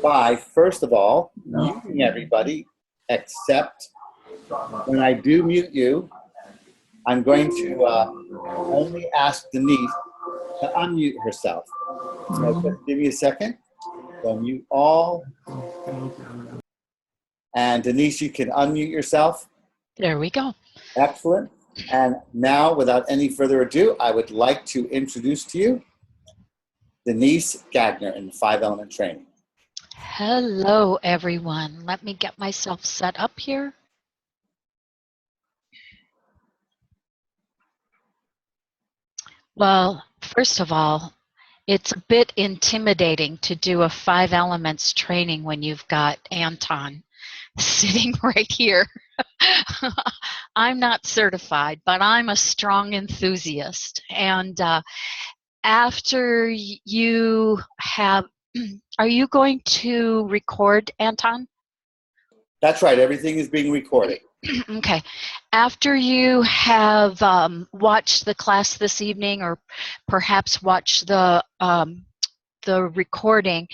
by, first of all, muting everybody, except when I do mute you, I'm going to only ask Denise to unmute herself. So just give me a second. So mute all. And Denise, you can unmute yourself. There we go. Excellent. And now, without any further ado, I would like to introduce to you Denise Gagner in 5-Element Training. Hello, everyone. Let me get myself set up here. Well, first of all, it's a bit intimidating to do a 5 elements training when you've got Anton sitting right here. I'm not certified, but I'm a strong enthusiast. And after you have, are you going to record, Anton? That's right. Everything is being recorded. Okay. After you have watched the class this evening, or perhaps watched the recording,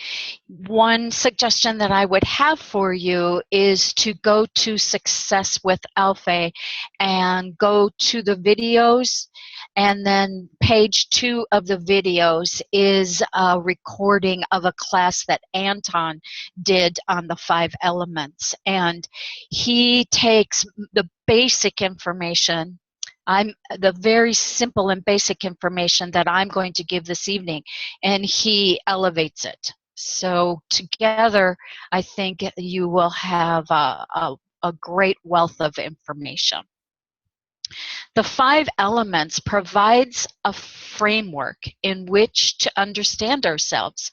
one suggestion that I would have for you is to go to Success with Alpha and go to the videos, and then page 2 of the videos is a recording of a class that Anton did on the 5 elements, and he takes the basic information, the very simple and basic information that I'm going to give this evening, and he elevates it. So together, I think you will have a great wealth of information. The 5 elements provides a framework in which to understand ourselves.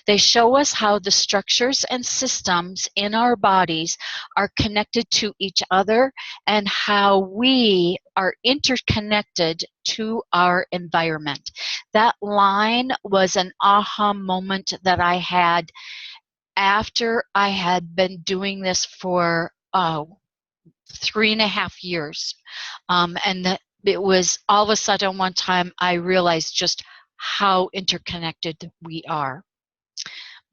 They show us how the structures and systems in our bodies are connected to each other and how we are interconnected to our environment. That line was an aha moment that I had after I had been doing this for 3.5 years. And that it was all of a sudden one time I realized just how interconnected we are.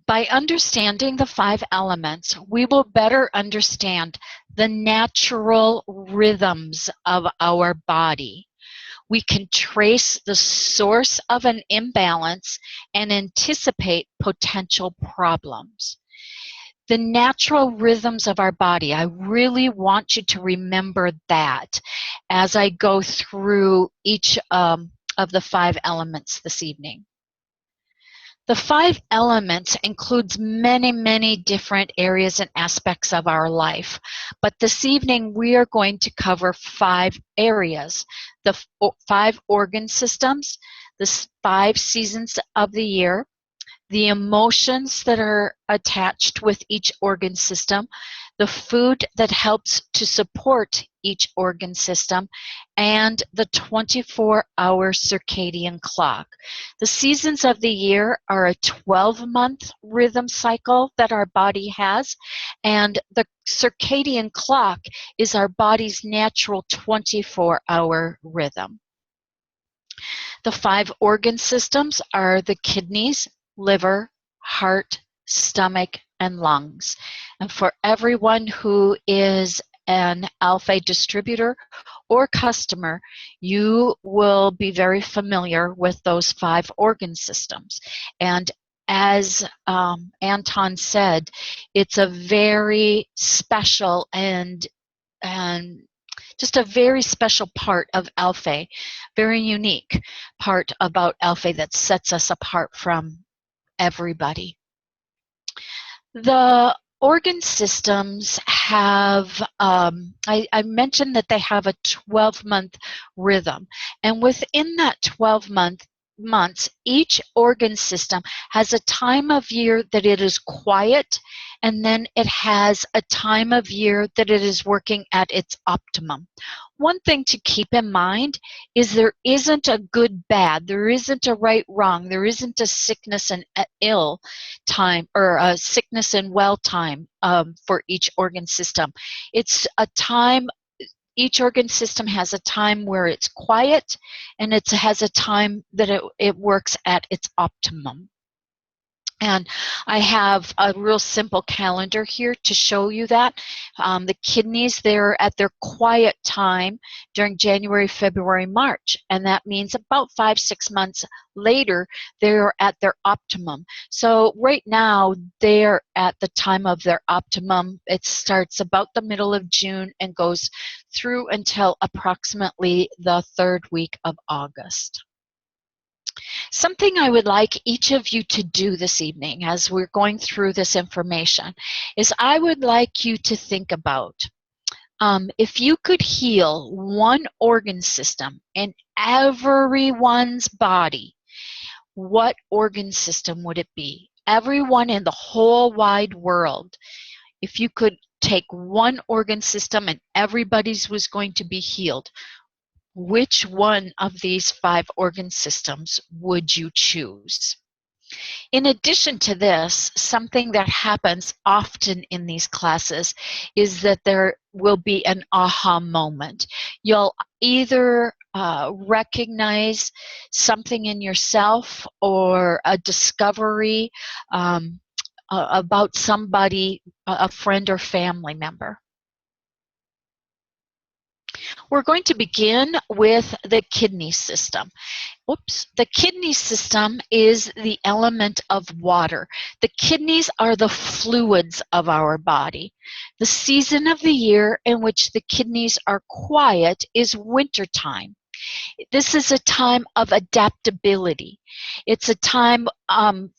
By understanding the 5 elements, we will better understand the natural rhythms of our body. We can trace the source of an imbalance and anticipate potential problems. The natural rhythms of our body, I really want you to remember that as I go through each of the 5 elements this evening. The 5 elements includes many, many different areas and aspects of our life. But this evening we are going to cover 5 areas. The 5 organ systems, the 5 seasons of the year, the emotions that are attached with each organ system, the food that helps to support each organ system, and the 24-hour circadian clock. The seasons of the year are a 12-month rhythm cycle that our body has, and the circadian clock is our body's natural 24-hour rhythm. The 5 organ systems are the kidneys, liver, heart, stomach, and lungs. And for everyone who is an Alpha distributor or customer, you will be very familiar with those 5 organ systems. And as Anton said, it's a very special and just a very special part of Alpha, very unique part about Alpha that sets us apart from everybody. The organ systems have, I mentioned that they have a 12-month rhythm, and within that 12 months, each organ system has a time of year that it is quiet, and then it has a time of year that it is working at its optimum. One thing to keep in mind is there isn't a good bad, there isn't a right wrong, there isn't a sickness and ill time or a sickness and well time for each organ system. It's a time, each organ system has a time where it's quiet, and it has a time that it works at its optimum. And I have a real simple calendar here to show you that. The kidneys, they're at their quiet time during January, February, March. And that means about 5-6 months later, they're at their optimum. So right now, they're at the time of their optimum. It starts about the middle of June and goes through until approximately the 3rd week of August. Something I would like each of you to do this evening as we're going through this information is I would like you to think about if you could heal one organ system in everyone's body, what organ system would it be? Everyone in the whole wide world, if you could take one organ system and everybody's was going to be healed, which one of these 5 organ systems would you choose? In addition to this, something that happens often in these classes is that there will be an aha moment. You'll either recognize something in yourself or a discovery about somebody, a friend or family member. We're going to begin with the kidney system. The kidney system is the element of water. The kidneys are the fluids of our body. The season of the year in which the kidneys are quiet is wintertime. This is a time of adaptability. It's a time,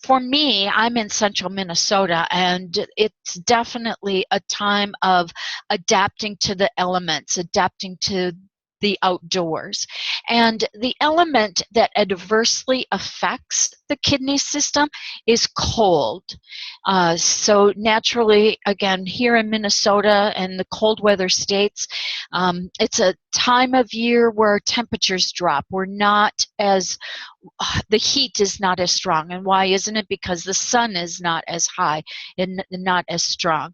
for me, I'm in central Minnesota, and it's definitely a time of adapting to the elements, adapting to the outdoors. And the element that adversely affects the kidney system is cold. So naturally, again, here in Minnesota and the cold weather states, it's a time of year where temperatures drop. We're not as, the heat is not as strong. And why isn't it? Because the sun is not as high and not as strong.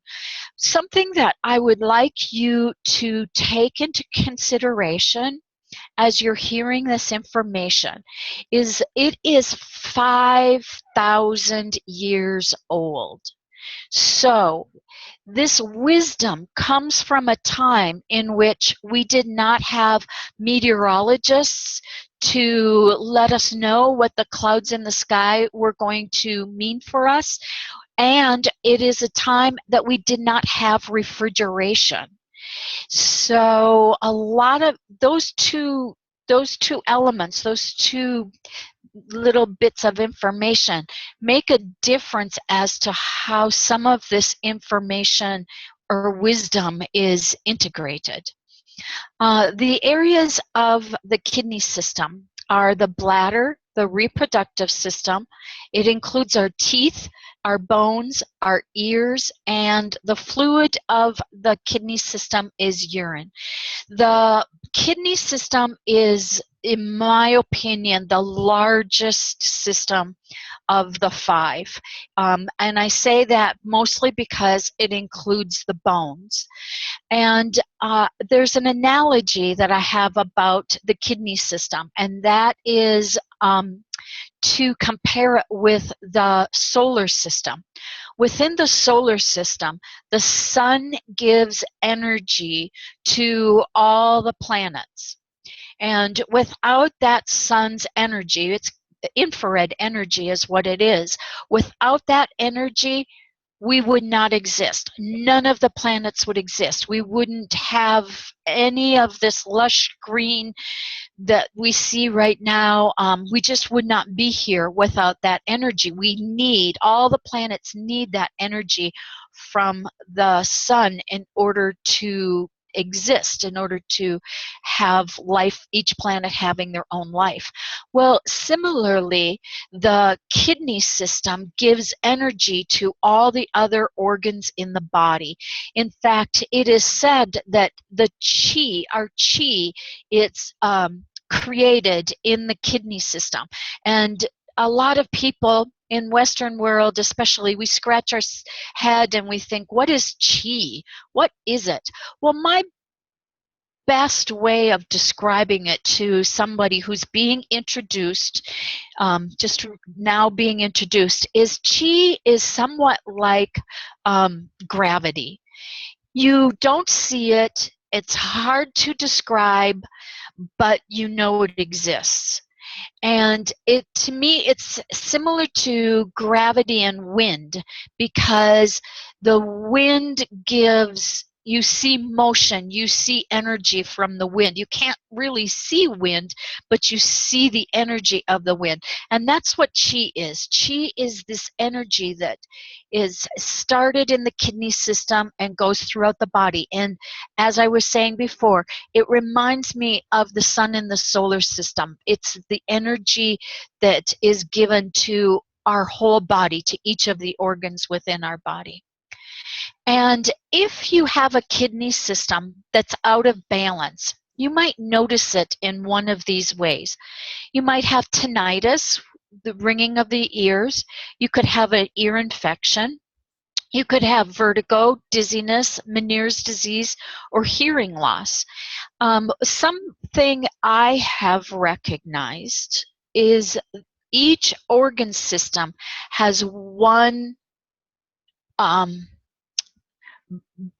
Something that I would like you to take into consideration as you're hearing this information is it is 5,000 years old. So this wisdom comes from a time in which we did not have meteorologists to let us know what the clouds in the sky were going to mean for us. And it is a time that we did not have refrigeration. So a lot of those two elements, those two little bits of information make a difference as to how some of this information or wisdom is integrated. The areas of the kidney system are the bladder, the reproductive system. It includes our teeth, our bones, our ears, and the fluid of the kidney system is urine. The kidney system is, in my opinion, the largest system of the 5. And I say that mostly because it includes the bones. And there's an analogy that I have about the kidney system, and that is to compare it with the solar system. Within the solar system, the sun gives energy to all the planets. And without that sun's energy, it's infrared energy is what it is. Without that energy, we would not exist. None of the planets would exist. We wouldn't have any of this lush green that we see right now. We just would not be here without that energy. All the planets need that energy from the sun in order to exist, in order to have life, each planet having their own life. Well, similarly, the kidney system gives energy to all the other organs in the body. In fact, it is said that the chi, our chi, it's created in the kidney system. And a lot of people in Western world especially, we scratch our head and we think, what is chi? What is it? Well, my best way of describing it to somebody who's being introduced, just now being introduced, is chi is somewhat like gravity. You don't see it, it's hard to describe, but you know it exists. And to me, it's similar to gravity and wind, because the wind gives, you see motion, you see energy from the wind. You can't really see wind, but you see the energy of the wind. And that's what chi is. Chi is this energy that is started in the kidney system and goes throughout the body. And as I was saying before, it reminds me of the sun in the solar system. It's the energy that is given to our whole body, to each of the organs within our body. And if you have a kidney system that's out of balance, you might notice it in one of these ways. You might have tinnitus, the ringing of the ears. You could have an ear infection. You could have vertigo, dizziness, Meniere's disease, or hearing loss. Something I have recognized is each organ system has one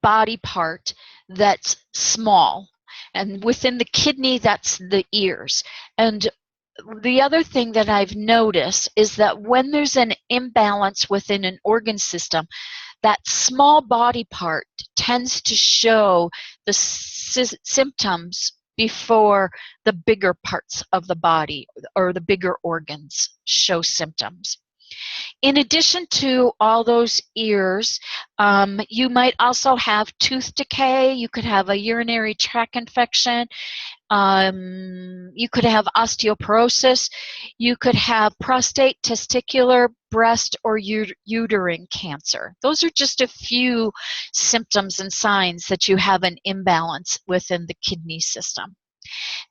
body part that's small, and within the kidney, that's the ears. And the other thing that I've noticed is that when there's an imbalance within an organ system, that small body part tends to show the symptoms before the bigger parts of the body or the bigger organs show symptoms. In addition to all those ears, you might also have tooth decay. You could have a urinary tract infection. You could have osteoporosis. You could have prostate, testicular, breast, or uterine cancer. Those are just a few symptoms and signs that you have an imbalance within the kidney system.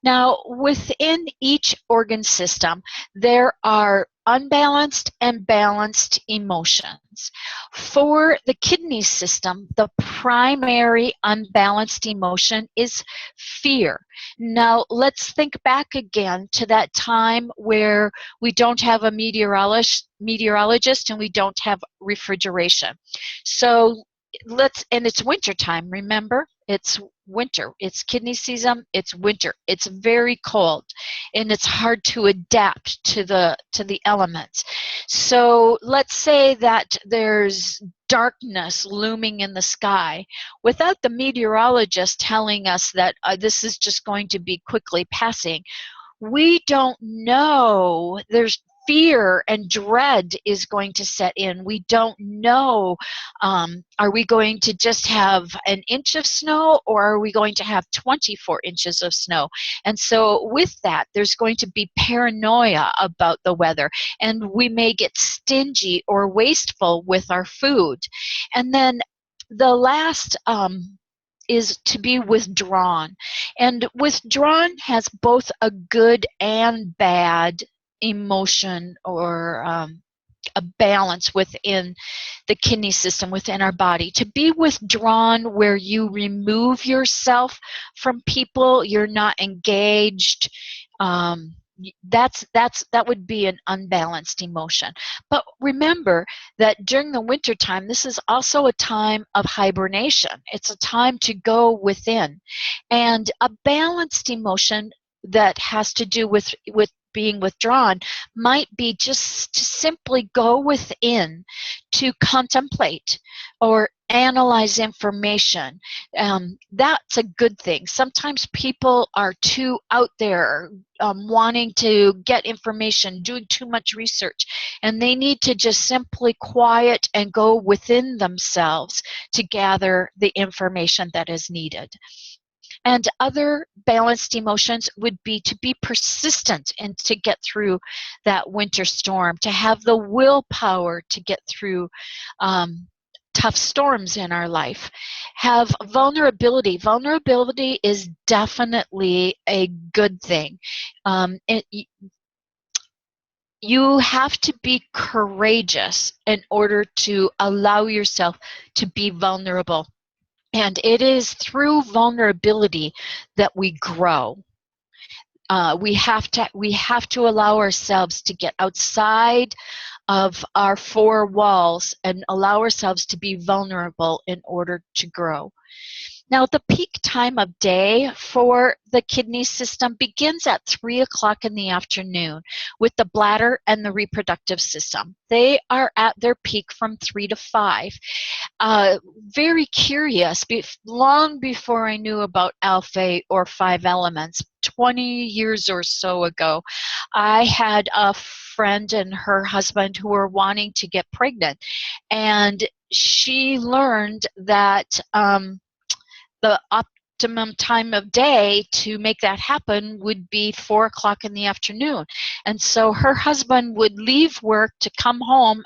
Now, within each organ system, there are unbalanced and balanced emotions. For the kidney system, the primary unbalanced emotion is fear. Now, let's think back again to that time where we don't have a meteorologist and we don't have refrigeration. So and it's winter time, remember? It's winter. It's kidney season. It's winter. It's very cold, and it's hard to adapt to the elements. So let's say that there's darkness looming in the sky. Without the meteorologist telling us that this is just going to be quickly passing, we don't know. There's fear and dread is going to set in. We don't know, are we going to just have an inch of snow, or are we going to have 24 inches of snow? And so with that, there's going to be paranoia about the weather, and we may get stingy or wasteful with our food. And then the last is to be withdrawn. And withdrawn has both a good and bad emotion, or a balance within the kidney system, within our body. To be withdrawn, where you remove yourself from people, you're not engaged, that would be an unbalanced emotion. But remember that during the winter time, this is also a time of hibernation. It's a time to go within. And a balanced emotion that has to do with being withdrawn might be just to simply go within, to contemplate or analyze information. That's a good thing. Sometimes people are too out there, wanting to get information, doing too much research, and they need to just simply quiet and go within themselves to gather the information that is needed. And other balanced emotions would be to be persistent and to get through that winter storm, to have the willpower to get through tough storms in our life. Have vulnerability. Vulnerability is definitely a good thing. You have to be courageous in order to allow yourself to be vulnerable. And it is through vulnerability that we grow. We have to allow ourselves to get outside of our four walls and allow ourselves to be vulnerable in order to grow. Now, the peak time of day for the kidney system begins at 3 o'clock in the afternoon with the bladder and the reproductive system. They are at their peak from 3 to 5. Very curious, long before I knew about alpha or 5 elements, 20 years or so ago, I had a friend and her husband who were wanting to get pregnant, and she learned that the optimum time of day to make that happen would be 4 o'clock in the afternoon. And so her husband would leave work to come home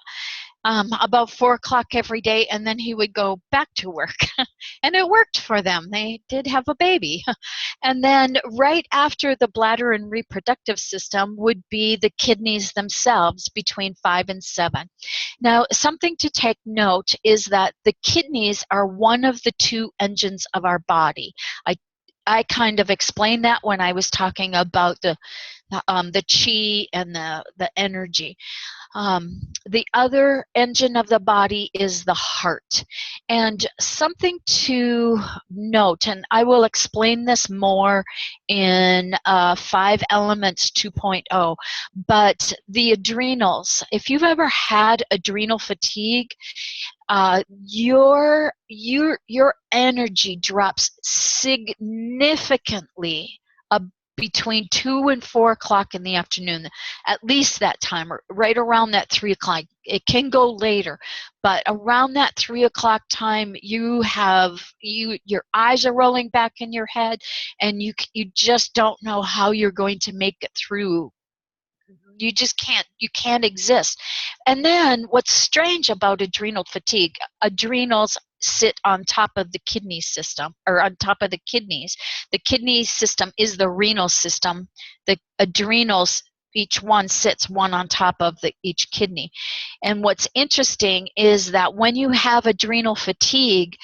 about 4 o'clock every day, and then he would go back to work. And it worked for them. They did have a baby. And then right after the bladder and reproductive system would be the kidneys themselves between 5 and 7. Now, something to take note is that the kidneys are one of the 2 engines of our body. I kind of explained that when I was talking about the chi and the energy. The other engine of the body is the heart. And something to note, and I will explain this more in 5 Elements 2.0, but the adrenals, if you've ever had adrenal fatigue, your energy drops significantly between 2 and 4 o'clock in the afternoon, at least that time, or right around that 3 o'clock. It can go later, but around that 3 o'clock time, your eyes are rolling back in your head, and you just don't know how you're going to make it through. You just can't exist. And then what's strange about adrenal fatigue, adrenals sit on top of the kidney system, or on top of the kidneys. The kidney system is the renal system. The adrenals, each one sits one on top of each kidney. And what's interesting is that when you have adrenal fatigue,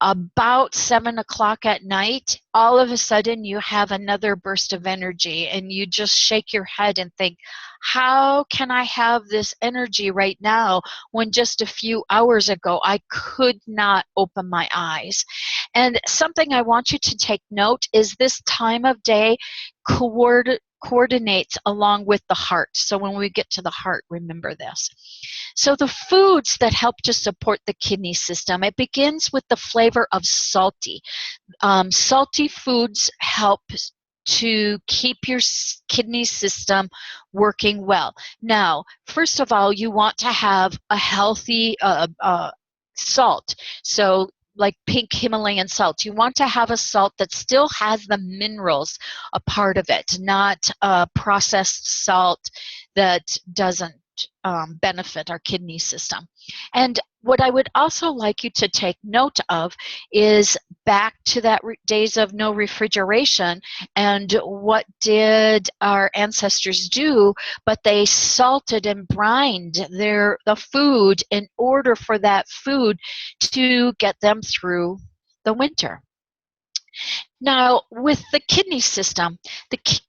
about 7 o'clock at night, all of a sudden you have another burst of energy, and you just shake your head and think, how can I have this energy right now when just a few hours ago I could not open my eyes? And something I want you to take note is this time of day coordinates along with the heart. So when we get to the heart, remember this. So the foods that help to support the kidney system, it begins with the flavor of salty. Salty foods help to keep your kidney system working well. Now, first of all, you want to have a healthy salt. So like pink Himalayan salt, you want to have a salt that still has the minerals a part of it, not processed salt that doesn't benefit our kidney system. And what I would also like you to take note of is back to that days of no refrigeration, and what did our ancestors do? But they salted and brined the food in order for that food to get them through the winter. Now, with the kidney system,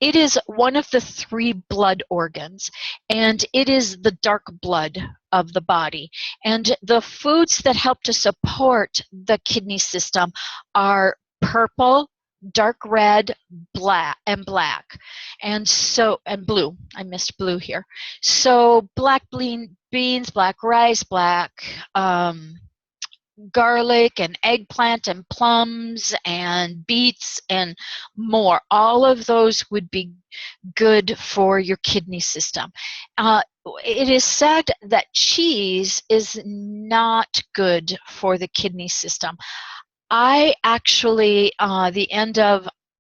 it is one of the 3 blood organs, and it is the dark blood of the body. And the foods that help to support the kidney system are purple, dark red, black, and blue. I missed blue here. So black beans, black rice, black garlic and eggplant and plums and beets and more. All of those would be good for your kidney system. It is said that cheese is not good for the kidney system. I actually, I'm a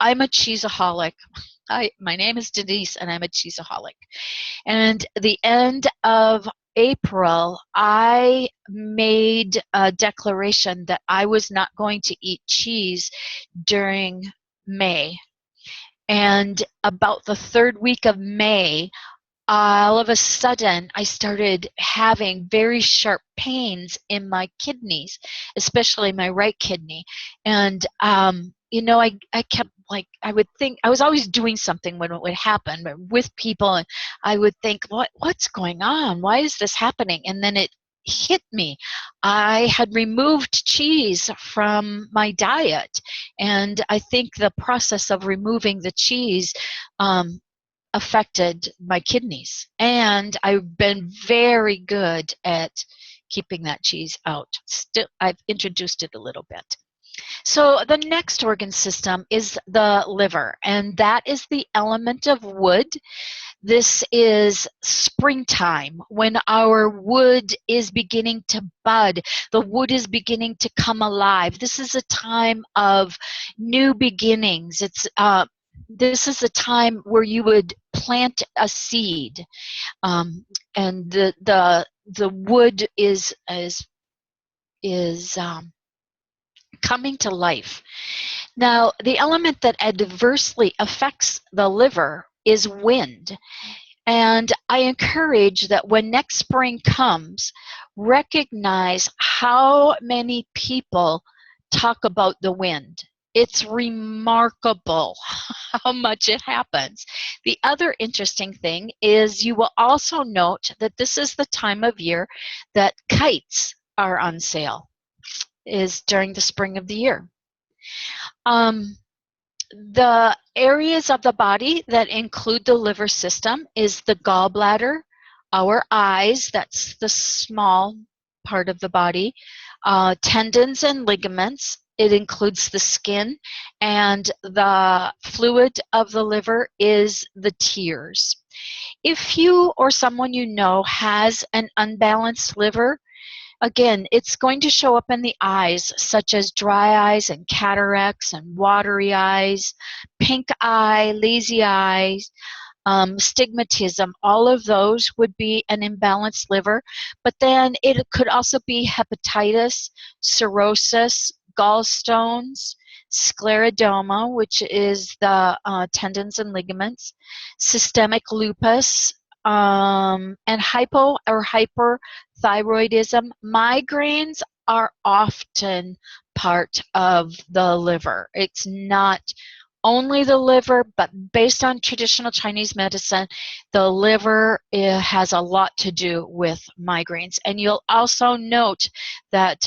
cheeseaholic. My name is Denise, and I'm a cheeseaholic. And the end of April, I made a declaration that I was not going to eat cheese during May. And about the 3rd week of May, all of a sudden I started having very sharp pains in my kidneys, especially my right kidney. And, you know, I kept like, I would think, I was always doing something when it would happen but with people, and I would think, what's going on? Why is this happening? And then it hit me. I had removed cheese from my diet, and I think the process of removing the cheese affected my kidneys. And I've been very good at keeping that cheese out. Still, I've introduced it a little bit. So the next organ system is the liver, and that is the element of wood. This is springtime when our wood is beginning to bud. The wood is beginning to come alive. This is a time of new beginnings. This is a time where you would plant a seed, and the wood is coming to life. Now, the element that adversely affects the liver is wind. And I encourage that when next spring comes, recognize how many people talk about the wind. It's remarkable how much it happens. The other interesting thing is you will also note that this is the time of year that kites are on sale, is during the spring of the year. The areas of the body that include the liver system is the gallbladder, our eyes, that's the small part of the body, tendons and ligaments. It includes the skin, and the fluid of the liver is the tears. If you or someone you know has an unbalanced liver, again, it's going to show up in the eyes, such as dry eyes and cataracts and watery eyes, pink eye, lazy eyes, stigmatism. All of those would be an imbalanced liver. But then it could also be hepatitis, cirrhosis, gallstones, sclerodoma, which is the tendons and ligaments, systemic lupus, and hypo or hyperthyroidism. Migraines are often part of the liver. It's not only the liver, but based on traditional Chinese medicine, the liver has a lot to do with migraines. And you'll also note that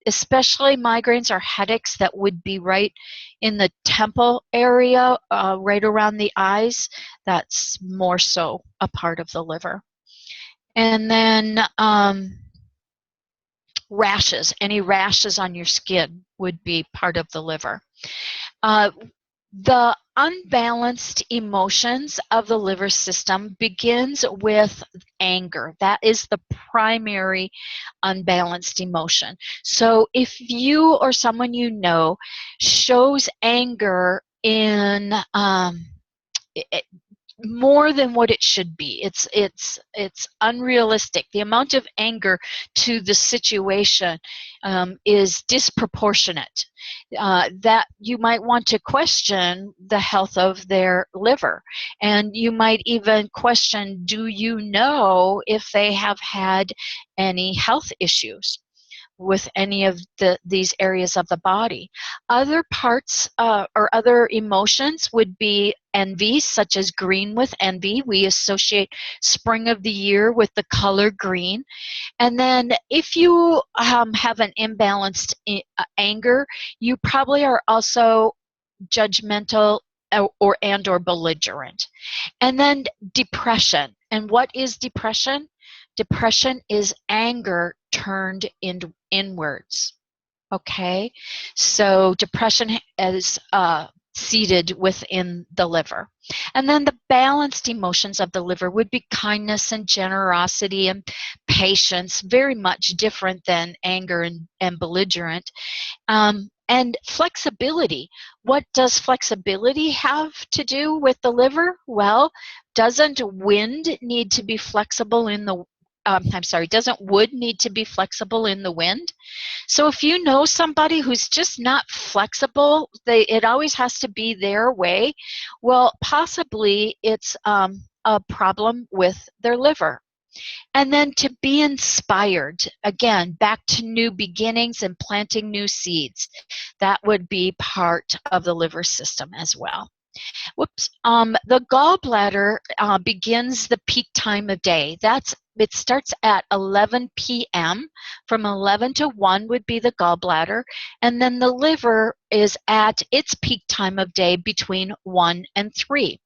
especially migraines or headaches that would be right in the temple area, right around the eyes, that's more so a part of the liver. And then rashes, any rashes on your skin would be part of the liver. The unbalanced emotions of the liver system begins with anger. That is the primary unbalanced emotion. So if you or someone you know shows anger in more than what it should be, it's unrealistic. The amount of anger to the situation is disproportionate. That you might want to question the health of their liver, and you might even question, do you know if they have had any health issues with any of these areas of the body. Other parts or other emotions would be envy, such as green with envy. We associate spring of the year with the color green. And then if you have an imbalanced anger, you probably are also judgmental or belligerent. And then depression. And what is depression? Depression is anger turned inwards. Okay, so depression is seated within the liver. And then the balanced emotions of the liver would be kindness and generosity and patience, very much different than anger and belligerent. And flexibility. What does flexibility have to do with the liver? Well, doesn't wind need to be flexible in the doesn't wood need to be flexible in the wind? So if you know somebody who's just not flexible, it always has to be their way, well, possibly it's a a problem with their liver. And then to be inspired, again, back to new beginnings and planting new seeds. That would be part of the liver system as well. Whoops. The gallbladder begins the peak time of day. It starts at 11 p.m. From 11 to 1 would be the gallbladder. And then the liver is at its peak time of day between 1 and 3.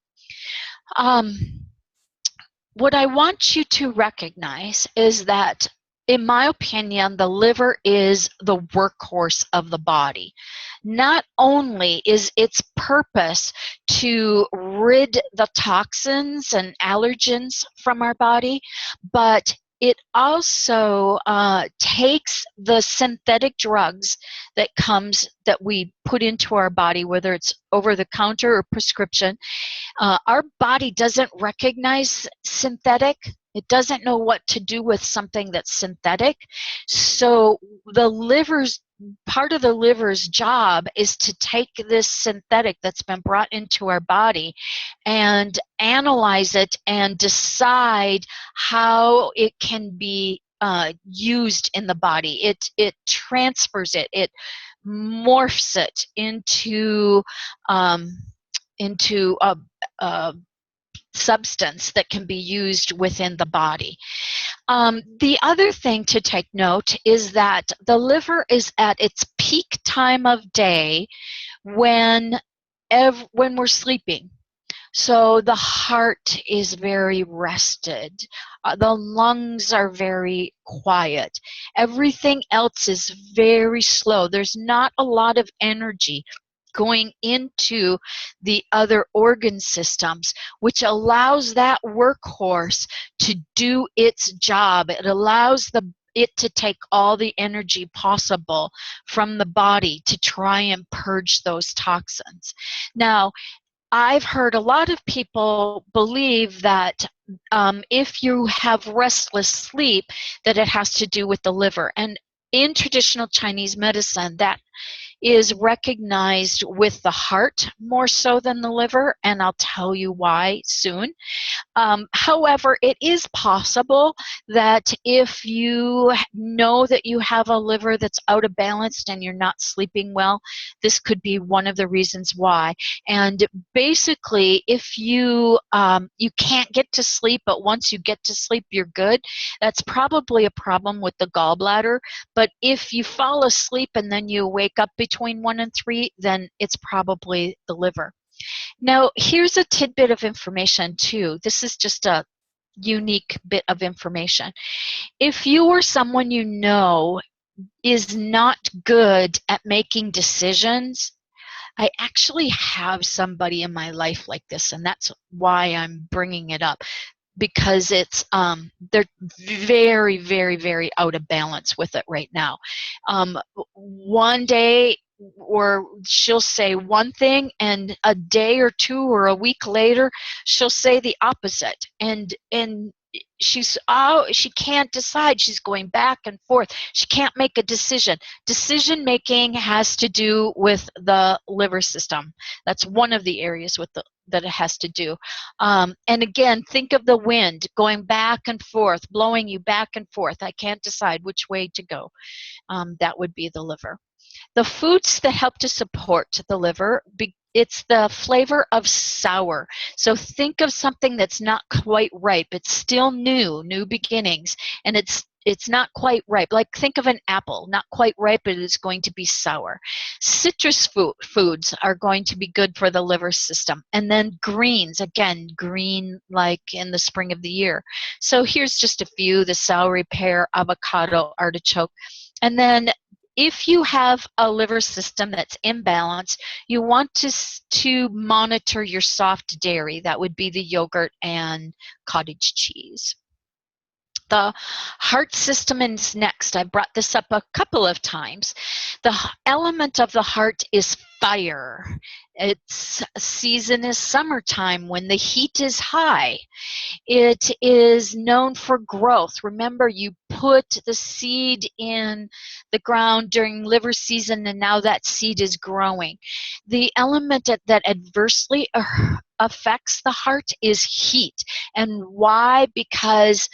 What I want you to recognize is that, in my opinion, the liver is the workhorse of the body. Not only is its purpose to rid the toxins and allergens from our body, but it also takes the synthetic drugs that we put into our body, whether it's over the counter or prescription. Our body doesn't recognize synthetic. It doesn't know what to do with something that's synthetic. So part of the liver's job is to take this synthetic that's been brought into our body and analyze it and decide how it can be used in the body. It transfers it. It morphs it into a substance that can be used within the body. The other thing to take note is that the liver is at its peak time of day when we're sleeping. So the heart is very rested. The lungs are very quiet. Everything else is very slow. There's not a lot of energy going into the other organ systems, which allows that workhorse to do its job. It allows it to take all the energy possible from the body to try and purge those toxins. Now, I've heard a lot of people believe that if you have restless sleep, that it has to do with the liver. And in traditional Chinese medicine, that is recognized with the heart more so than the liver, and I'll tell you why soon. However, it is possible that if you know that you have a liver that's out of balance and you're not sleeping well, this could be one of the reasons why. And basically, if you can't get to sleep, but once you get to sleep, you're good, that's probably a problem with the gallbladder. But if you fall asleep and then you wake up between 1 and 3, then it's probably the liver. Now, here's a tidbit of information too. This is just a unique bit of information. If you or someone you know is not good at making decisions, I actually have somebody in my life like this, and that's why I'm bringing it up, because they're very, very, very out of balance with it right now. One day, or she'll say one thing, and a day or two or a week later, she'll say the opposite. And she can't decide. She's going back and forth. She can't make a decision. Decision making has to do with the liver system. That's one of the areas that it has to do. And again, think of the wind going back and forth, blowing you back and forth. I can't decide which way to go. That would be the liver. The foods that help to support the liver, it's the flavor of sour. So think of something that's not quite ripe. It's still new beginnings, and it's not quite ripe. Like think of an apple, not quite ripe, but it's going to be sour. Citrus foods are going to be good for the liver system. And then greens, again, green like in the spring of the year. So here's just a few: the celery, pear, avocado, artichoke. And then if you have a liver system that's imbalanced, you want to monitor your soft dairy. That would be the yogurt and cottage cheese. The heart system is next. I brought this up a couple of times. The element of the heart is fire. Its season is summertime when the heat is high. It is known for growth. Remember, you put the seed in the ground during liver season, and now that seed is growing. The element that adversely affects the heart is heat. And why? Because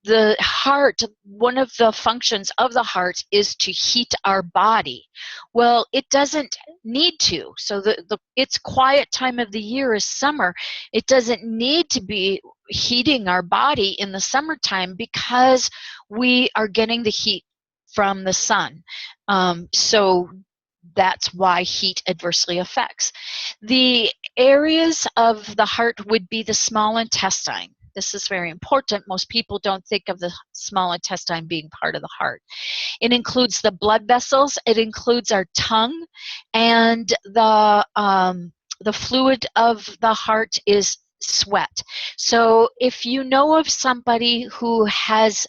the heart, one of the functions of the heart is to heat our body. Well, it doesn't need to. So its quiet time of the year is summer. It doesn't need to be heating our body in the summertime because we are getting the heat from the sun. So that's why heat adversely affects. The areas of the heart would be the small intestine. This is very important. Most people don't think of the small intestine being part of the heart. It includes the blood vessels. It includes our tongue, and the fluid of the heart is sweat. So if you know of somebody who has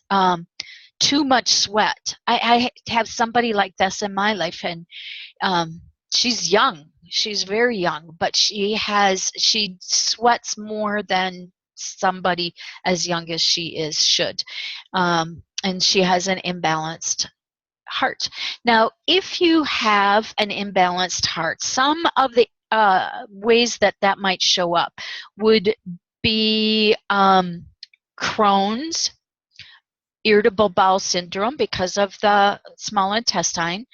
too much sweat, I have somebody like this in my life, and she's young. She's very young, but she sweats more than somebody as young as she is should. And she has an imbalanced heart. Now, if you have an imbalanced heart, some of the ways that might show up would be Crohn's, irritable bowel syndrome because of the small intestine,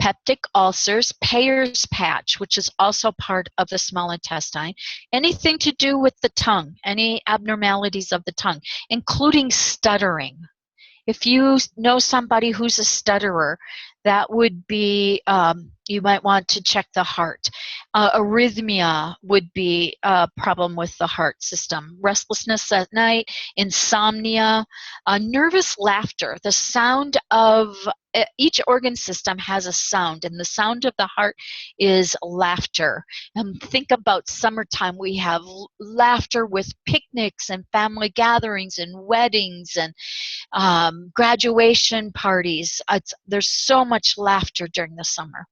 peptic ulcers, Peyer's patch, which is also part of the small intestine, anything to do with the tongue, any abnormalities of the tongue, including stuttering. If you know somebody who's a stutterer, that would be, you might want to check the heart. Arrhythmia would be a problem with the heart system. Restlessness at night, insomnia, nervous laughter. The sound of each organ system has a sound, and the sound of the heart is laughter. And think about summertime. We have laughter with picnics and family gatherings and weddings and graduation parties. There's so much laughter during the summer.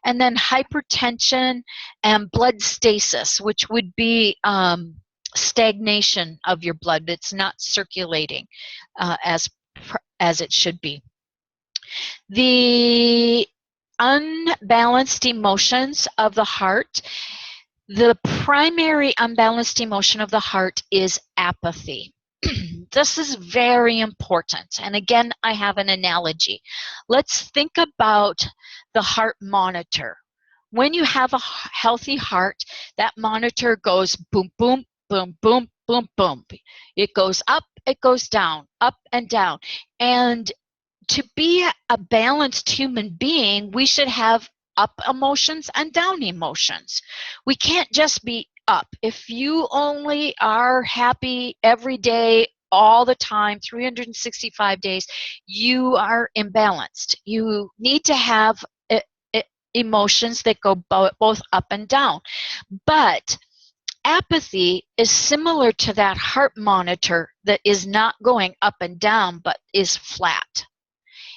And then hypertension and blood stasis, which would be stagnation of your blood. It's not circulating as it should be. The unbalanced emotions of the heart. The primary unbalanced emotion of the heart is apathy. This is very important. And again, I have an analogy. Let's think about the heart monitor. When you have a healthy heart, that monitor goes boom, boom, boom, boom, boom, boom. It goes up, it goes down, up and down. And to be a balanced human being, we should have up emotions and down emotions. We can't just be up. If you only are happy every day, all the time, 365 days, you are imbalanced. You need to have emotions that go both up and down. But apathy is similar to that heart monitor that is not going up and down but is flat.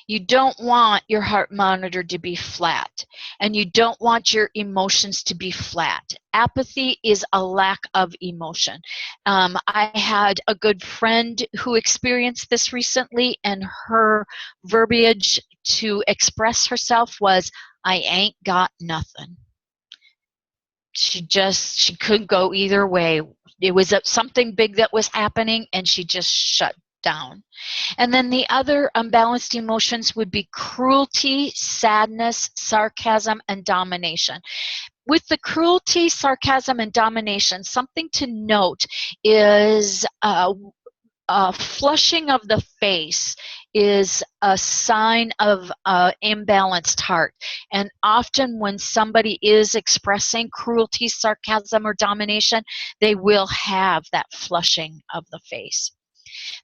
You don't want your heart monitor to be flat, and you don't want your emotions to be flat. Apathy is a lack of emotion. I had a good friend who experienced this recently, and her verbiage to express herself was, "I ain't got nothing." She couldn't go either way. It was something big that was happening, and she just shut down. And then the other unbalanced emotions would be cruelty, sadness, sarcasm, and domination. With the cruelty, sarcasm, and domination, something to note is flushing of the face is a sign of imbalanced heart. And often when somebody is expressing cruelty, sarcasm, or domination, they will have that flushing of the face.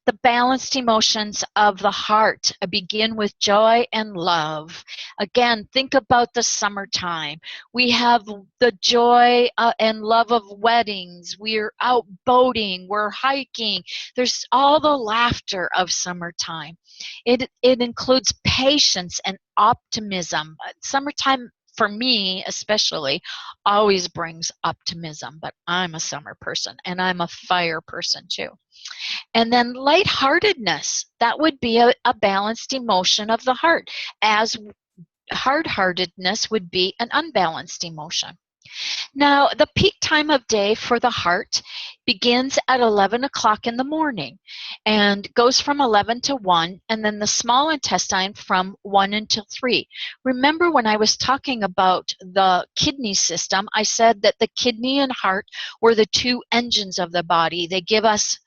The balanced emotions of the heart begin with joy and love. Again, think about the summertime. We have the joy and love of weddings. We're out boating. We're hiking. There's all the laughter of summertime. It includes patience and optimism. Summertime, for me especially, always brings optimism, but I'm a summer person and I'm a fire person too. And then lightheartedness, that would be a balanced emotion of the heart, as hard-heartedness would be an unbalanced emotion. Now, the peak time of day for the heart begins at 11 o'clock in the morning and goes from 11 to 1, and then the small intestine from 1 until 3. Remember when I was talking about the kidney system, I said that the kidney and heart were the two engines of the body. They give us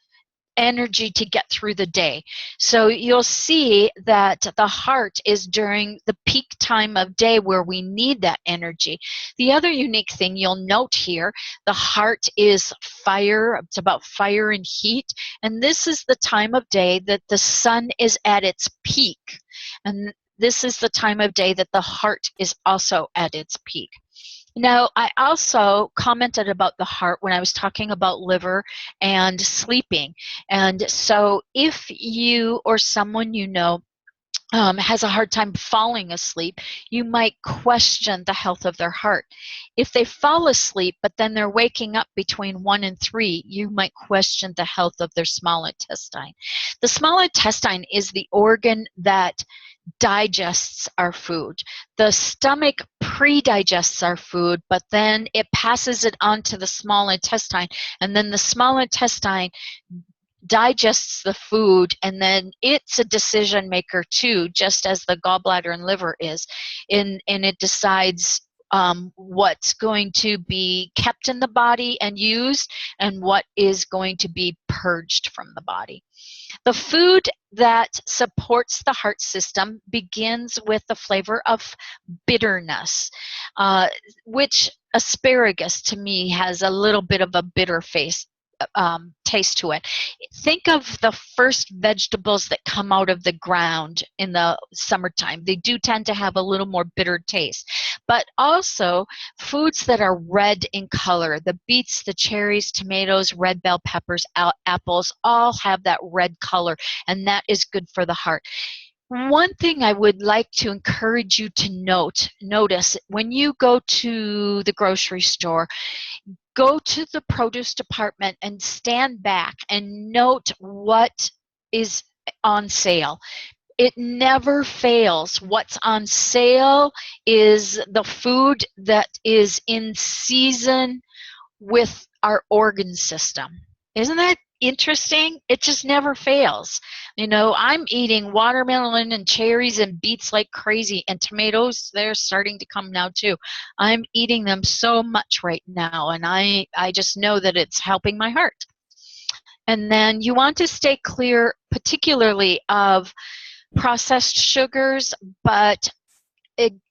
energy to get through the day. So you'll see that the heart is during the peak time of day where we need that energy. The other unique thing you'll note here, the heart is fire. It's about fire and heat. And this is the time of day that the sun is at its peak. And this is the time of day that the heart is also at its peak. Now, I also commented about the heart when I was talking about liver and sleeping. And so if you or someone you know has a hard time falling asleep, you might question the health of their heart. If they fall asleep, but then they're waking up between 1 and 3, you might question the health of their small intestine. The small intestine is the organ that digests our food. The stomach pre-digests our food, but then it passes it on to the small intestine, and then the small intestine digests the food, and then it's a decision maker too, just as the gallbladder and liver is, and it decides what's going to be kept in the body and used, and what is going to be purged from the body. The food that supports the heart system begins with the flavor of bitterness, which asparagus to me has a little bit of a bitter taste to it. Think of the first vegetables that come out of the ground in the summertime. They do tend to have a little more bitter taste. But also foods that are red in color, the beets, the cherries, tomatoes, red bell peppers, apples, all have that red color, and that is good for the heart. One thing I would like to encourage you to notice when you go to the grocery store, go to the produce department and stand back and note what is on sale. It never fails. What's on sale is the food that is in season with our organ system. Isn't that interesting? It just never fails. You know, I'm eating watermelon and cherries and beets like crazy, and tomatoes, they're starting to come now too. I'm eating them so much right now, and I just know that it's helping my heart. And then you want to stay clear particularly of processed sugars, but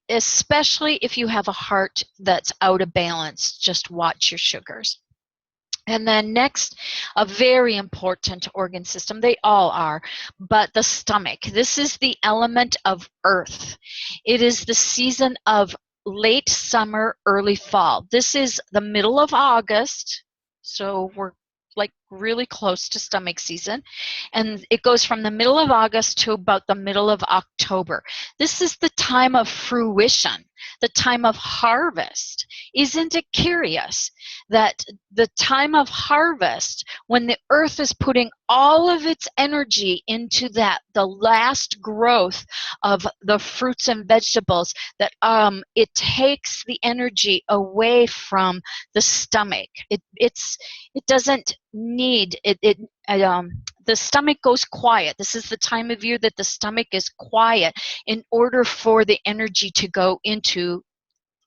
especially if you have a heart that's out of balance, just watch your sugars. And then next, a very important organ system, they all are, but the stomach. This is the element of earth. It is the season of late summer, early fall. This is the middle of August, so we're like really close to stomach season, and it goes from the middle of August to about the middle of October. This is the time of fruition, the time of harvest. Isn't it curious that the time of harvest, when the earth is putting all of its energy into that, the last growth of the fruits and vegetables, that it takes the energy away from the stomach. It doesn't need it. The stomach goes quiet. This is the time of year that the stomach is quiet in order for the energy to go into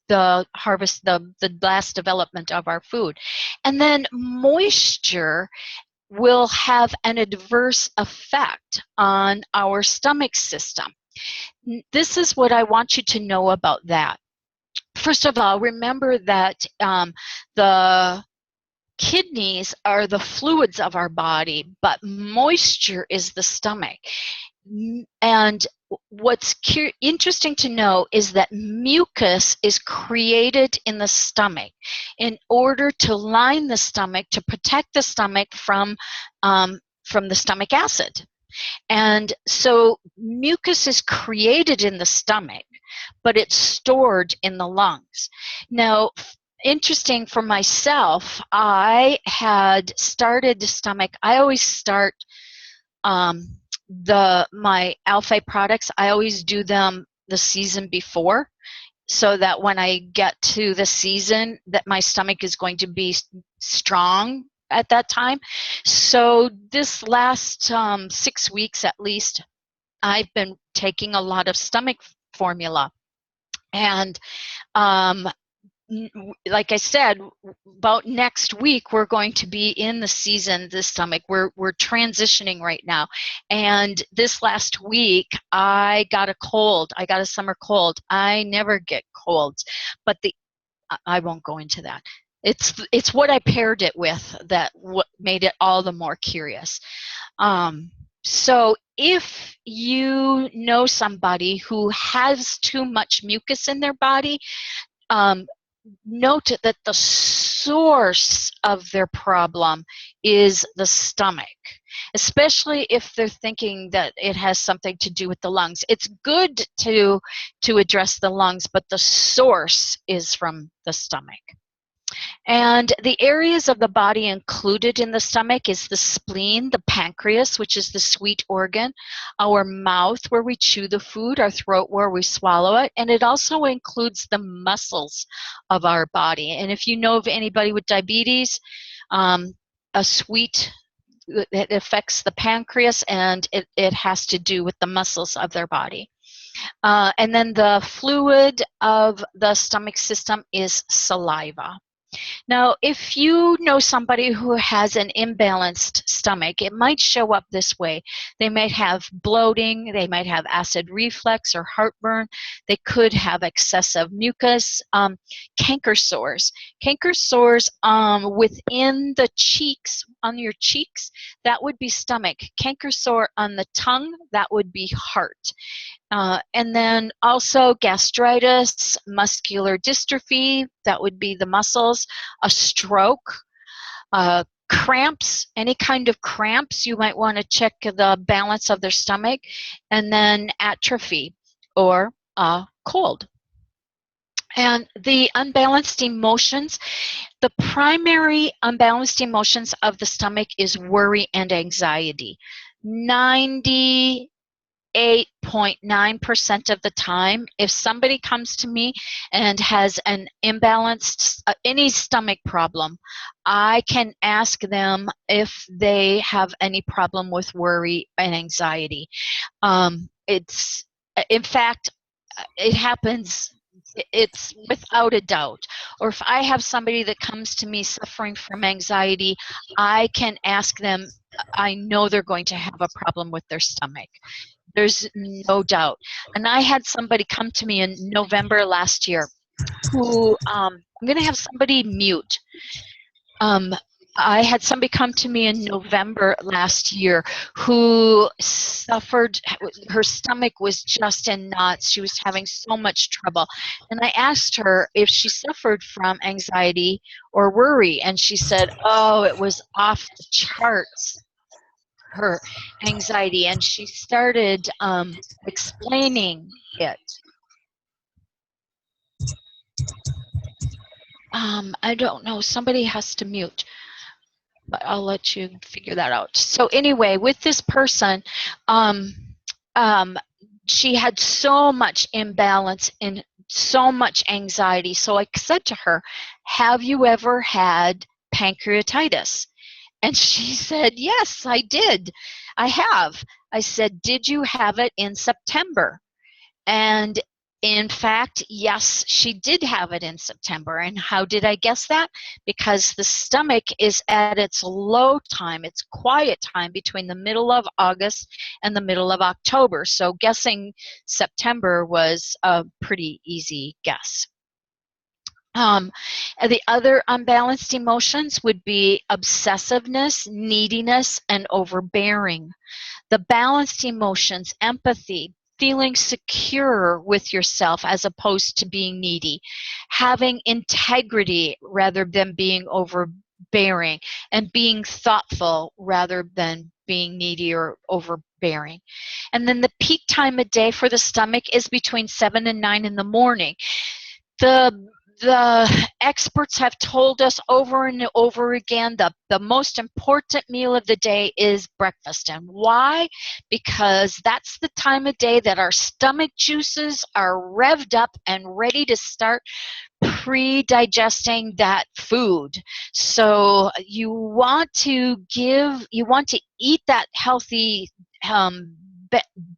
the harvest, the last development of our food. And then moisture will have an adverse effect on our stomach system. This is what I want you to know about that. First of all, remember that the kidneys are the fluids of our body, but moisture is the stomach. And what's interesting to know is that mucus is created in the stomach in order to line the stomach, to protect the stomach from the stomach acid. And so mucus is created in the stomach, but it's stored in the lungs. Now, interesting for myself, I had started the stomach. I always start my Alpha products. I always do them the season before, so that when I get to the season that my stomach is going to be strong at that time. So this last 6 weeks at least, I've been taking a lot of stomach formula. And like I said, about next week we're going to be in the season, the stomach. We're transitioning right now. And this last week I got a cold. I got a summer cold. I never get colds, but I won't go into that. It's what I paired it with that what made it all the more curious. So if you know somebody who has too much mucus in their body, note that the source of their problem is the stomach, especially if they're thinking that it has something to do with the lungs. It's good to address the lungs, but the source is from the stomach. And the areas of the body included in the stomach is the spleen, the pancreas, which is the sweet organ, our mouth where we chew the food, our throat where we swallow it, and it also includes the muscles of our body. And if you know of anybody with diabetes, it affects the pancreas, and it has to do with the muscles of their body. And then the fluid of the stomach system is saliva. Now, if you know somebody who has an imbalanced stomach, it might show up this way. They might have bloating, they might have acid reflux or heartburn, they could have excessive mucus, canker sores. Canker sores within the cheeks, on your cheeks, that would be stomach. Canker sore on the tongue, that would be heart. And then also gastritis, muscular dystrophy, that would be the muscles, a stroke, cramps, any kind of cramps, you might want to check the balance of their stomach, and then atrophy or cold. And the unbalanced emotions, the primary unbalanced emotions of the stomach is worry and anxiety. 98.9% of the time, if somebody comes to me and has an imbalanced, any stomach problem, I can ask them if they have any problem with worry and anxiety. In fact, it happens. It's without a doubt. Or if I have somebody that comes to me suffering from anxiety, I can ask them, I know they're going to have a problem with their stomach. There's no doubt. And I had somebody come to me in November last year who, I'm going to have somebody mute. I had somebody come to me in November last year who suffered, her stomach was just in knots. She was having so much trouble. And I asked her if she suffered from anxiety or worry. And she said, oh, it was off the charts, her anxiety. And she started explaining it. I don't know. Somebody has to mute. But I'll let you figure that out. So anyway, with this person, she had so much imbalance and so much anxiety. So I said to her, have you ever had pancreatitis? And she said, yes, I did. I have. I said, did you have it in September? And in fact, yes, she did have it in September. And how did I guess that? Because the stomach is at its low time, its quiet time between the middle of August and the middle of October. So guessing September was a pretty easy guess. The other unbalanced emotions would be obsessiveness, neediness, and overbearing. The balanced emotions, empathy, feeling secure with yourself as opposed to being needy, having integrity rather than being overbearing, and being thoughtful rather than being needy or overbearing. And then the peak time of day for the stomach is between 7 and 9 in the morning. The the experts have told us over and over again the most important meal of the day is breakfast. And why? Because that's the time of day that our stomach juices are revved up and ready to start pre-digesting that food. So you want to eat that healthy, um,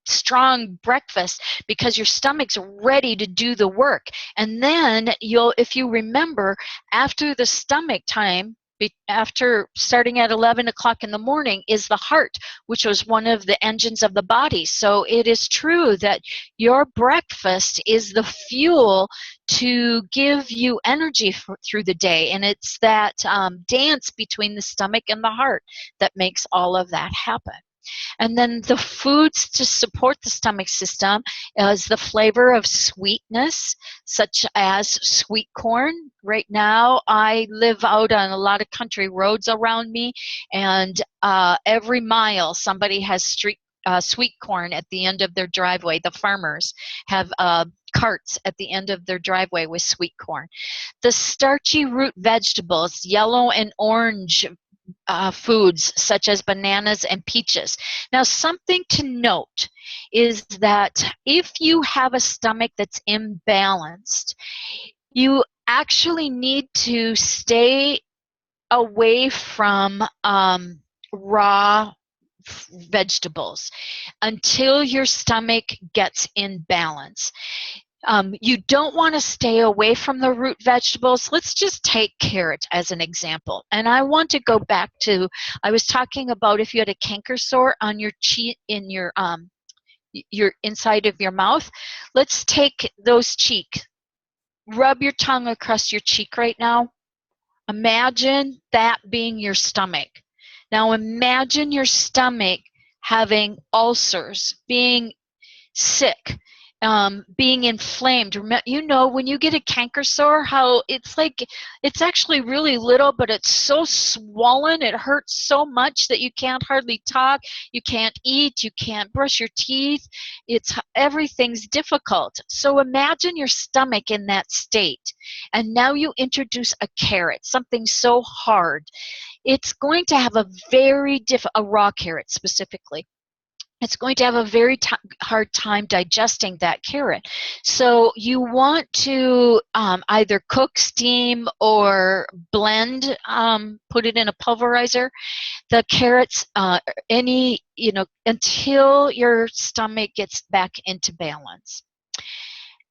strong breakfast because your stomach's ready to do the work. And then if you remember, after the stomach time, after starting at 11 o'clock in the morning, is the heart, which was one of the engines of the body. So it is true that your breakfast is the fuel to give you energy through the day. And it's that dance between the stomach and the heart that makes all of that happen. And then the foods to support the stomach system is the flavor of sweetness, such as sweet corn. Right now, I live out on a lot of country roads around me, and every mile somebody has sweet corn at the end of their driveway. The farmers have carts at the end of their driveway with sweet corn. The starchy root vegetables, yellow and orange foods such as bananas and peaches. Now, something to note is that if you have a stomach that's imbalanced, you actually need to stay away from raw vegetables until your stomach gets in balance. You don't want to stay away from the root vegetables. Let's just take carrot as an example. And I want to go back to, I was talking about if you had a canker sore on your cheek, in your inside of your mouth. Let's take those cheeks. Rub your tongue across your cheek right now. Imagine that being your stomach. Now imagine your stomach having ulcers, being sick, being inflamed. You know, when you get a canker sore, how it's actually really little, but it's so swollen, it hurts so much that you can't hardly talk, you can't eat, you can't brush your teeth. Everything's difficult. So imagine your stomach in that state, and now you introduce a carrot, something so hard. It's going to have a raw carrot specifically. It's going to have a very hard time digesting that carrot. So you want to either cook, steam, or blend, put it in a pulverizer, the carrots, until your stomach gets back into balance.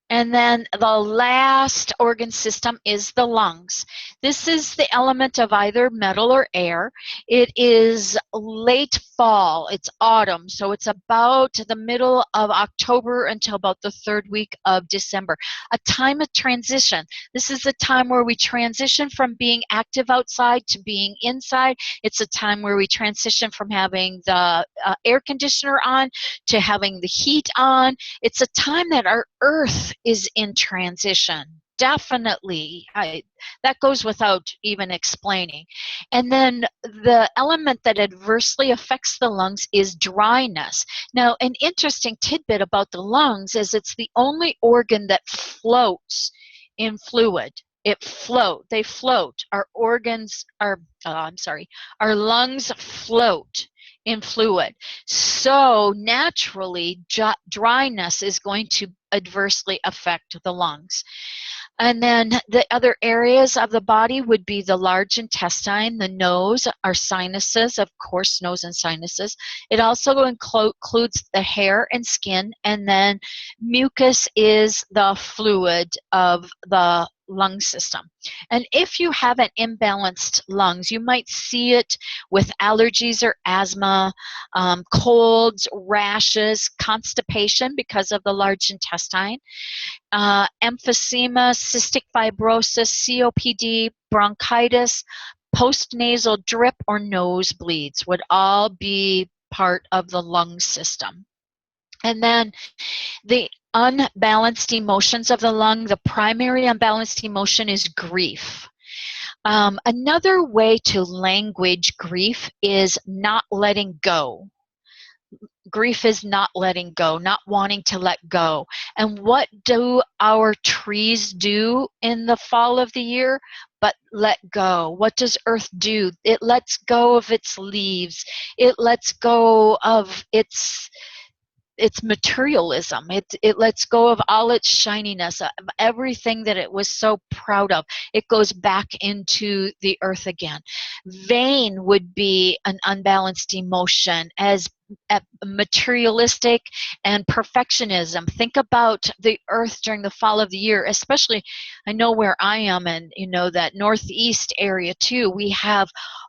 And then the last organ system is the lungs. This is the element of either metal or air. It is late fall, it's autumn, so it's about the middle of October until about the third week of December. A time of transition. This is the time where we transition from being active outside to being inside. It's a time where we transition from having the air conditioner on to having the heat on. It's a time that our earth is in transition. Definitely. That goes without even explaining. And then the element that adversely affects the lungs is dryness. Now, an interesting tidbit about the lungs is it's the only organ that floats in fluid. They float. Our lungs float in fluid. So naturally, dryness is going to adversely affect the lungs. And then the other areas of the body would be the large intestine, the nose, our sinuses, of course, nose and sinuses. It also includes the hair and skin, and then mucus is the fluid of the lung system. And if you have an imbalanced lungs, you might see it with allergies or asthma, colds, rashes, constipation because of the large intestine, emphysema, cystic fibrosis, COPD, bronchitis, postnasal drip, or nosebleeds would all be part of the lung system. And then the unbalanced emotions of the lung, the primary unbalanced emotion is grief. Another way to language grief is not letting go. grief is not letting go, not wanting to let go. And what do our trees do in the fall of the year? But let go. What does earth do? It lets go of its leaves. It lets go of its materialism. It lets go of all its shininess, of everything that it was so proud of. It goes back into the earth again. Vain would be an unbalanced emotion, as materialistic and perfectionism. Think about the earth during the fall of the year, especially I know where I am, and that northeast area too. We have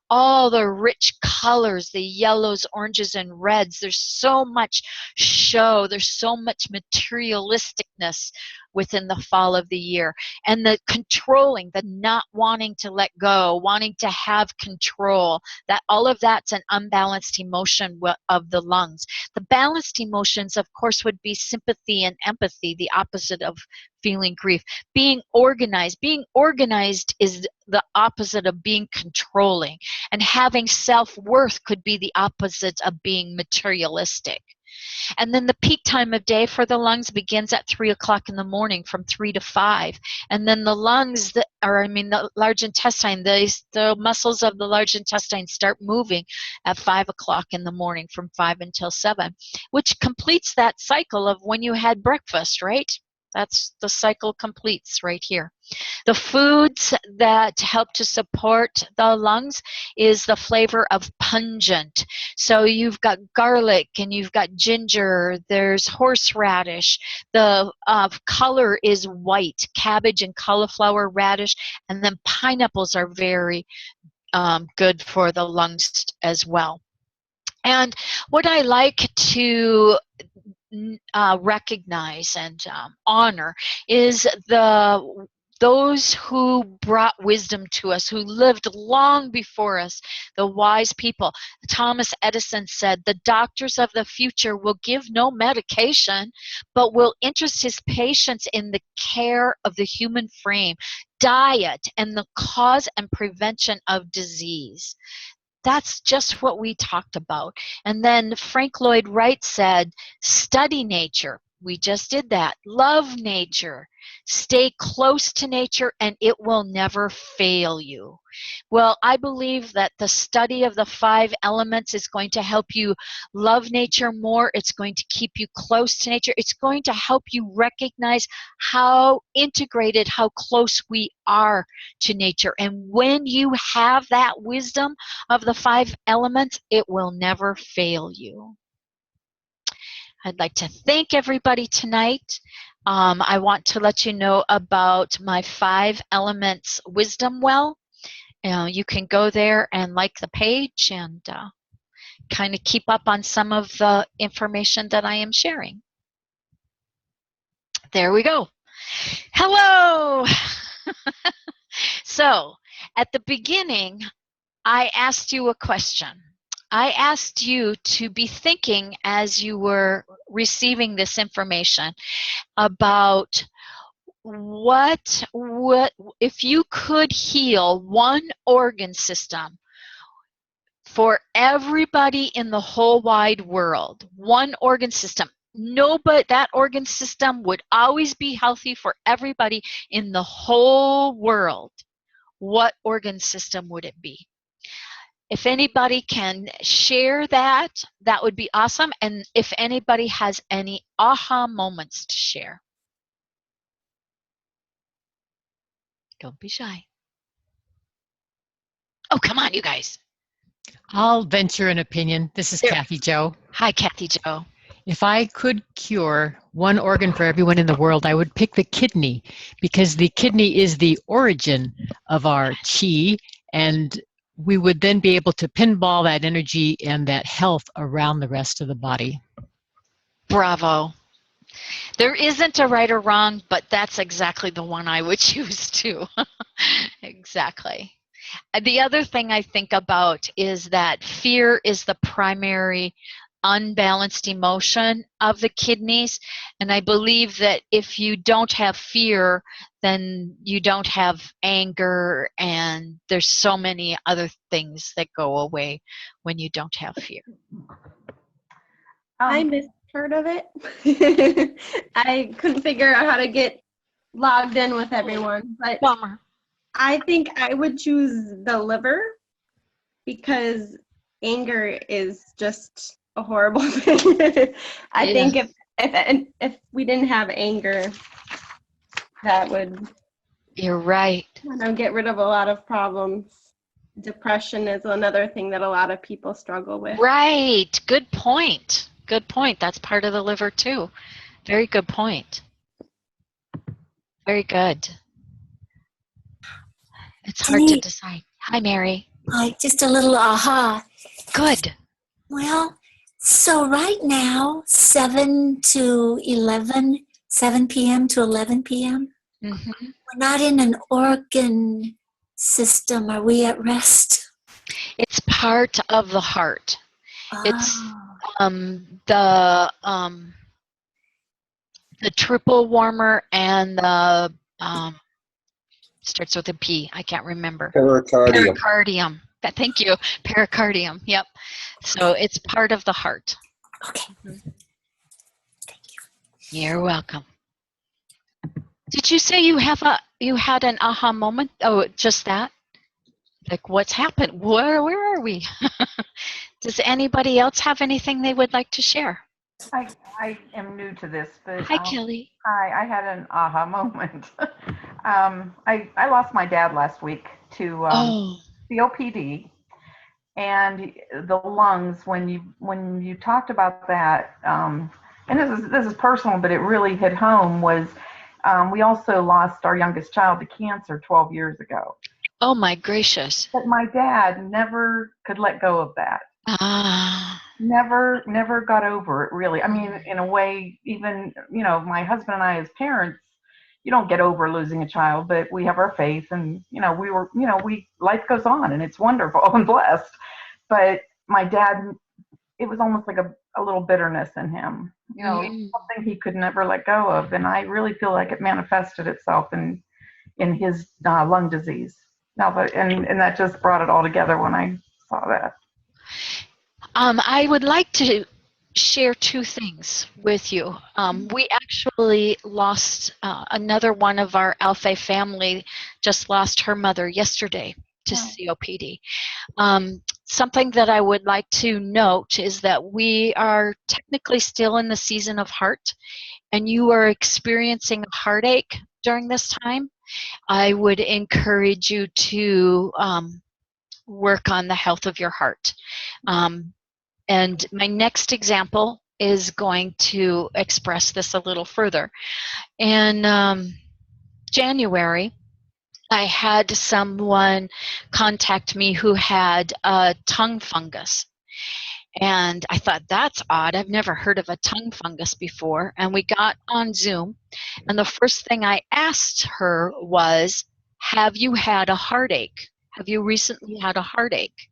all the rich colors, the yellows, oranges, and reds. There's so much show. There's so much materialisticness within the fall of the year. And the controlling, the not wanting to let go, wanting to have control, that all of that's an unbalanced emotion of the lungs. The balanced emotions, of course, would be sympathy and empathy, the opposite of feeling grief. Being organized is the opposite of being controlling. And having self-worth could be the opposite of being materialistic. And then the peak time of day for the lungs begins at 3 o'clock in the morning, from 3 to 5. And then the lungs, the large intestine, the muscles of the large intestine start moving at 5 o'clock in the morning, from 5 until 7, which completes that cycle of when you had breakfast, right? That's the cycle completes right here. The foods that help to support the lungs is the flavor of pungent. So you've got garlic and you've got ginger, there's horseradish. The color is white, cabbage and cauliflower, radish, and then pineapples are very good for the lungs as well. And what I like to recognize and honor is those who brought wisdom to us, who lived long before us, the wise people. Thomas Edison said, "The doctors of the future will give no medication, but will interest his patients in the care of the human frame, diet, and the cause and prevention of disease." That's just what we talked about. And then Frank Lloyd Wright said, "Study nature." We just did that. Love nature. Stay close to nature and it will never fail you. Well, I believe that the study of the 5 elements is going to help you love nature more. It's going to keep you close to nature. It's going to help you recognize how integrated, how close we are to nature. And when you have that wisdom of the 5 elements, it will never fail you. I'd like to thank everybody tonight. I want to let you know about my 5 elements wisdom well. You can go there and like the page and kind of keep up on some of the information that I am sharing. There we go. Hello! So, at the beginning, I asked you a question. I asked you to be thinking as you were receiving this information about what if you could heal one organ system for everybody in the whole wide world, one organ system. But that organ system would always be healthy for everybody in the whole world. What organ system would it be? If anybody can share that, that would be awesome. And if anybody has any aha moments to share. Don't be shy. Oh, come on, you guys. I'll venture an opinion. This is Kathy Jo. Hi, Kathy Jo. If I could cure one organ for everyone in the world, I would pick the kidney, because the kidney is the origin of our chi, and we would then be able to pinball that energy and that health around the rest of the body. Bravo. There isn't a right or wrong, but that's exactly the one I would choose too. Exactly. The other thing I think about is that fear is the primary unbalanced emotion of the kidneys. And I believe that if you don't have fear, then you don't have anger, and there's so many other things that go away when you don't have fear. I missed part of it. I couldn't figure out how to get logged in with everyone, but Bummer. I think I would choose the liver because anger is just a horrible thing. I think if we didn't have anger, that would You're right. get rid of a lot of problems. Depression is another thing that a lot of people struggle with. Right. Good point. Good point. That's part of the liver too. Very good point. Very good. It's hard to Denise. decide. Hi, Mary. Hi, just a little aha. Good. Well, so right now, 7 p.m. to 11 p.m., Mm-hmm. we're not in an organ system. Are we at rest? It's part of the heart. It's Oh, the triple warmer and the starts with a P. I can't remember. Pericardium. Pericardium. Thank you. Pericardium. Yep. So it's part of the heart. okay. You're welcome. Did you say you had an aha moment? Oh, just that? Like what's happened? Where are we? Does anybody else have anything they would like to share? I am new to this, but Hi, Kelly. I had an aha moment. I lost my dad last week to COPD, and the lungs. When you talked about that, and this is personal, but it really hit home. Was we also lost our youngest child to cancer 12 years ago. Oh my gracious. But my dad never could let go of that. Ah. Never got over it, really. I mean, in a way, even, my husband and I as parents, you don't get over losing a child, but we have our faith, and, life goes on, and it's wonderful and blessed. But my dad, it was almost like a little bitterness in him, something he could never let go of. And I really feel like it manifested itself in his lung disease. And that just brought it all together when I saw that. I would like to share two things with you. We actually lost another one of our Alpha family, just lost her mother yesterday to COPD. Something that I would like to note is that we are technically still in the season of heart, and you are experiencing a heartache during this time. I would encourage you to work on the health of your heart. And my next example is going to express this a little further. In January, I had someone contact me who had a tongue fungus. And I thought, that's odd. I've never heard of a tongue fungus before. And we got on Zoom. And the first thing I asked her was, have you had a heartache? Have you recently had a heartache?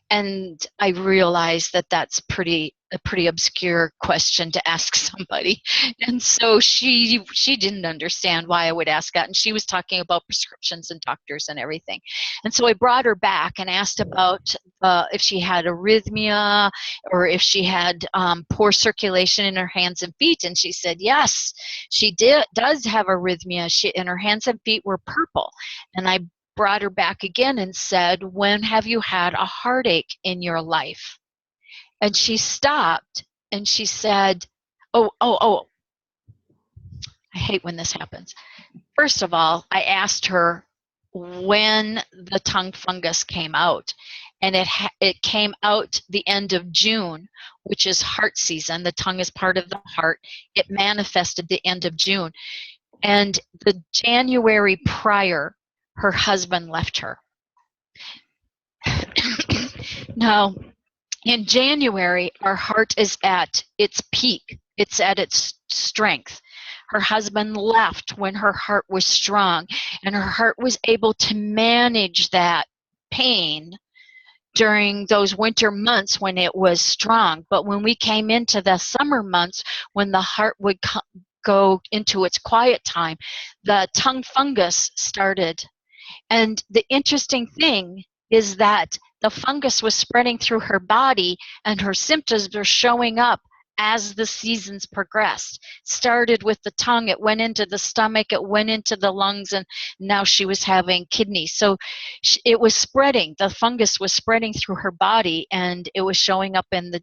And I realized that that's a pretty obscure question to ask somebody. And so she didn't understand why I would ask that. And she was talking about prescriptions and doctors and everything. And so I brought her back and asked about if she had arrhythmia or if she had poor circulation in her hands and feet. And she said, yes, she does have arrhythmia. And her hands and feet were purple. And I brought her back again and said, when have you had a heartache in your life? And she stopped and she said, oh, I hate when this happens. First of all, I asked her when the tongue fungus came out, and it came out the end of June, which is heart season. The tongue is part of the heart. It manifested the end of June. And the January prior, her husband left her. Now, in January, our heart is at its peak. It's at its strength. Her husband left when her heart was strong, and her heart was able to manage that pain during those winter months when it was strong. But when we came into the summer months, when the heart would go into its quiet time, the tongue fungus started. And the interesting thing is that the fungus was spreading through her body, and her symptoms were showing up as the seasons progressed. Started with the tongue, it went into the stomach, it went into the lungs, and now she was having kidneys. So it was spreading. The fungus was spreading through her body, and it was showing up in the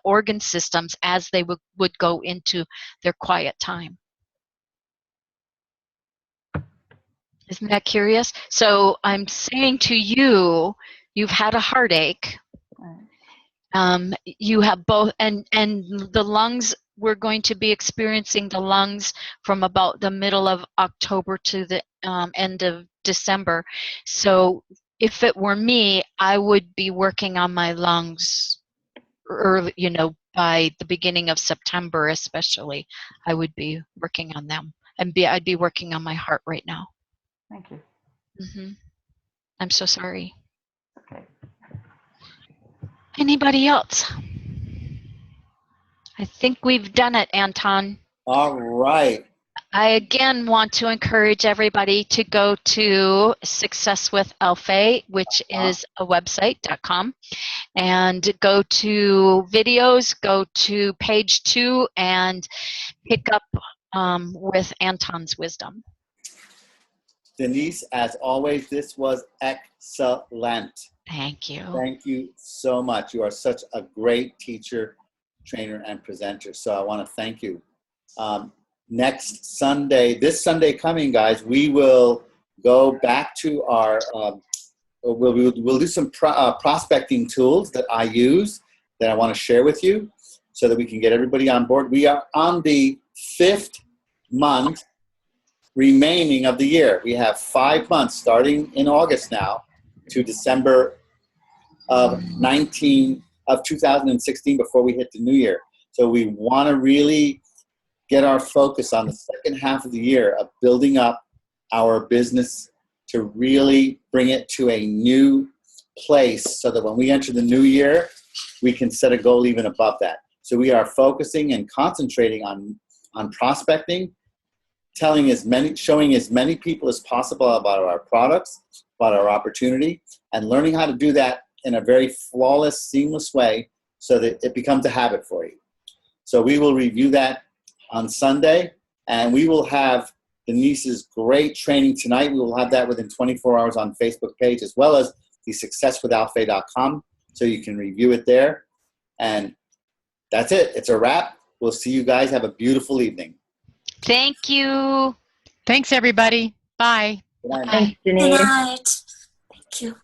organ systems as they would go into their quiet time. Isn't that curious? So I'm saying to you, you've had a heartache. You have both, and the lungs, we're going to be experiencing the lungs from about the middle of October to the end of December. So if it were me, I would be working on my lungs early, by the beginning of September especially. I would be working on them, and I'd be working on my heart right now. Thank you. I'm so sorry. Okay. Anybody else? I think we've done it, Anton. All right. I again want to encourage everybody to go to Success with Alfie, which is a website.com, and go to videos, go to page 2, and pick up with Anton's wisdom. Denise, as always, this was excellent. Thank you. Thank you so much. You are such a great teacher, trainer, and presenter. So I want to thank you. Next Sunday, this Sunday coming, guys, we will go back to our, we'll do some prospecting tools that I use that I want to share with you so that we can get everybody on board. We are on the 5th month remaining of the year. We have 5 months starting in August now to December of 2016 before we hit the new year. So we want to really get our focus on the second half of the year of building up our business to really bring it to a new place so that when we enter the new year, we can set a goal even above that. So we are focusing and concentrating on prospecting, showing as many people as possible about our products, about our opportunity, and learning how to do that in a very flawless, seamless way so that it becomes a habit for you. So we will review that on Sunday, and we will have Denise's great training tonight. We will have that within 24 hours on Facebook page, as well as the successwithalfay.com, so you can review it there. And that's it. It's a wrap. We'll see you guys. Have a beautiful evening. Thank you. Thanks, everybody. Bye. Good night. Bye. Thanks, Good Denise. night. Thank you.